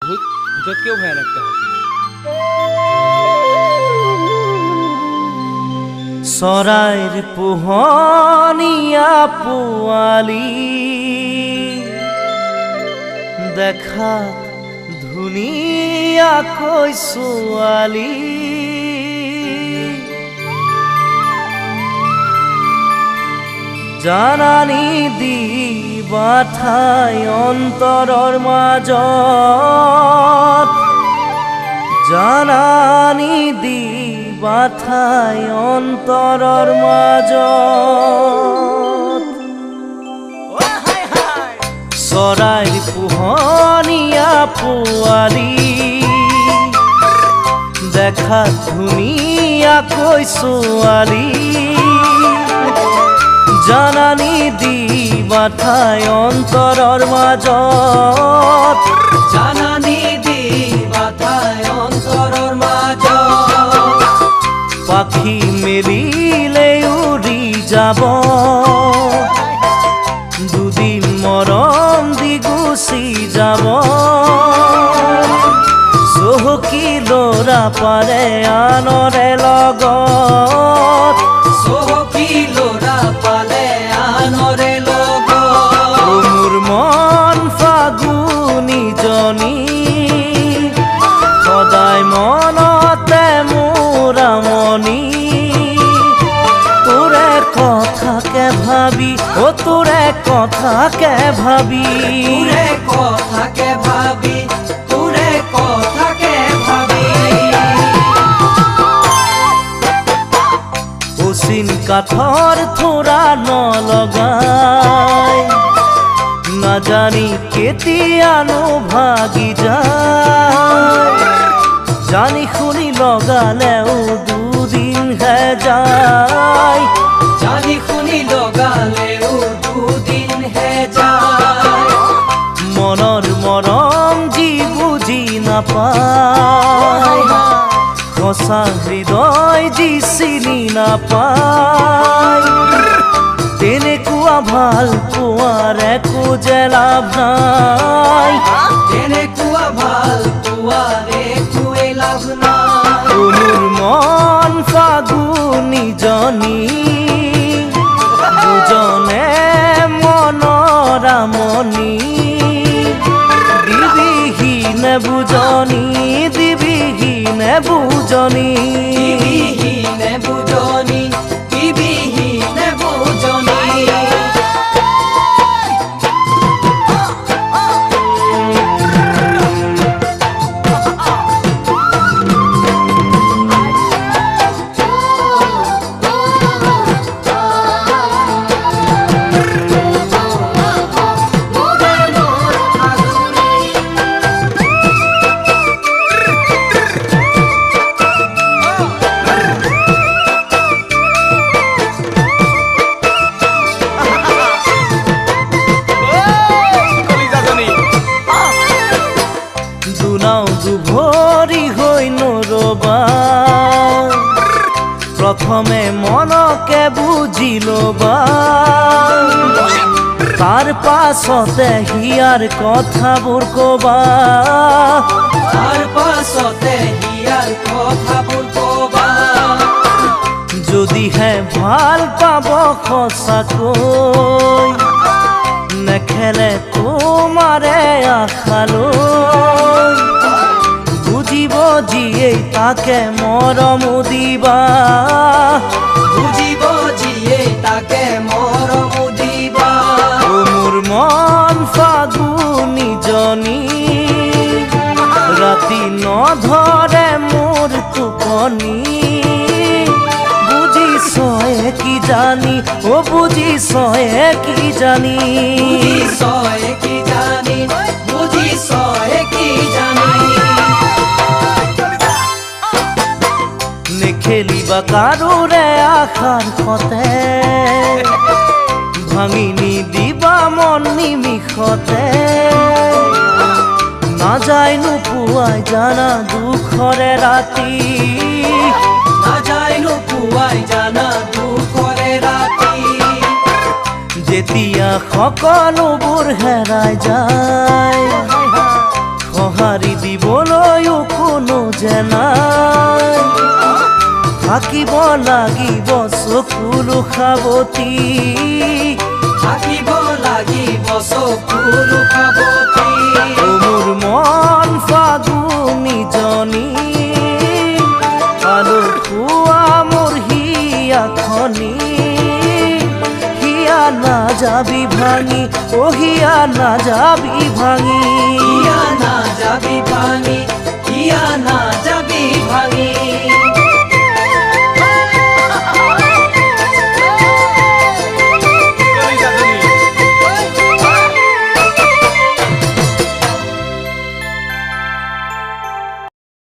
ভূতকেও ভয়ান একটা হবে। চৰাইৰ পোহনীয়া পোৱালি দেখাত ধুনীয়াকৈ ছোৱালী, জানানী দিবা ঠাই অন্তৰৰ মাজত, জানানী দিবা ঠাই অন্তৰৰ মাজত। চৰাইৰ পোহনীয়া পোৱালি দেখাত ধুনীয়াকৈ ছোৱালী, জানানী দিবা ঠাই অন্তৰৰ মাজত, জানানী দিবা ঠাই অন্তৰৰ মাজত। পাখি মেলিলে উৰি যাব, দুদিন মৰম দি গুচি যাব, চহকী ল'ৰা পাৰে আনৰে লগত, চহকী ল'ৰা পালে আনৰে লগত। মোৰ মন ফাগুনীজনী সদায় মনতে মোৰ আমনি, তোৰে কথাকে ভাবি অ তোৰে কথাকে ভাবি, তোৰে কথাকে ভাবি, তোৰে কথাকে ভাবি। অচিন কাঠৰ থোৰা নলগাই, নাজানি কেতিয়ানো ভাগি যায়, জানি শুনি লগালেও দুদিনহে যায়, জানি শুনি লগালেও দুদিনহে যায়। মনৰ মৰম যি বুজি নাপায়, সঁচা হৃদয় যি চিনি নাপায়, তেনেকুৱা ভাল পোৱাৰ একো যে লাভ নাই, তেনেকুৱা ভাল পোৱাৰ একোৱে লাভ নাই। মোৰ মন ফাগুনীজনী দুজনে মনৰ আমনি, দিবিহীনে বুজনি, দিবিহীনে বুজনি, দিবিহীনে বুজনি, দিবিহীনে বুজনি। দুনাও দুভৰি হৈ নৰবা, প্ৰথমে মনকে বুজি ল'বা, তাৰ পাছতে হিয়াৰ কথাবোৰ ক'বা, তাৰ পাছতে হিয়াৰ কথাবোৰ ক'বা। যদিহে ভাল পাব সঁচাকৈ, নেখেলে তোমাৰে আশালৈ, বুজিব যিয়েই তাকে মৰম দিবা, বুজিব যিয়ে তাকে মৰম দিবা। মোৰ মন ফাগুনীজনী ৰাতি নধৰে মোৰ টোপনি, বুজিছয়ে কি জানি অ বুজিছয়ে কি জানি, বুজিছয়ে কি জানি, বুজিছয়ে কি জানি। নেখেলিবা কাৰোৰে আশাৰ সতে, ভাঙি নিদিবা মন নিমিষতে, নাযায় নোপোৱাই জানা দুখৰে ৰাতি, নাযায় নোপোৱাই জানা দুখৰে ৰাতি। যেতিয়া সকলোবোৰ হেৰাই যায়, মোহাৰি দিবলৈও কোনো জেনাই থাকিব লাগিব চকুলো সাৱতি থাকিব লাগিব চকুলো সাৱতি ও মোৰ মন ফাগুনীজনী আলো খোৱা মোৰ হিয়াখনি হিয়া নাযাবি ভাঙি ও হিয়া নাযাবি ভাঙি ইয়া না যাবি ভাঙি ইয়া না যাবি ভাঙি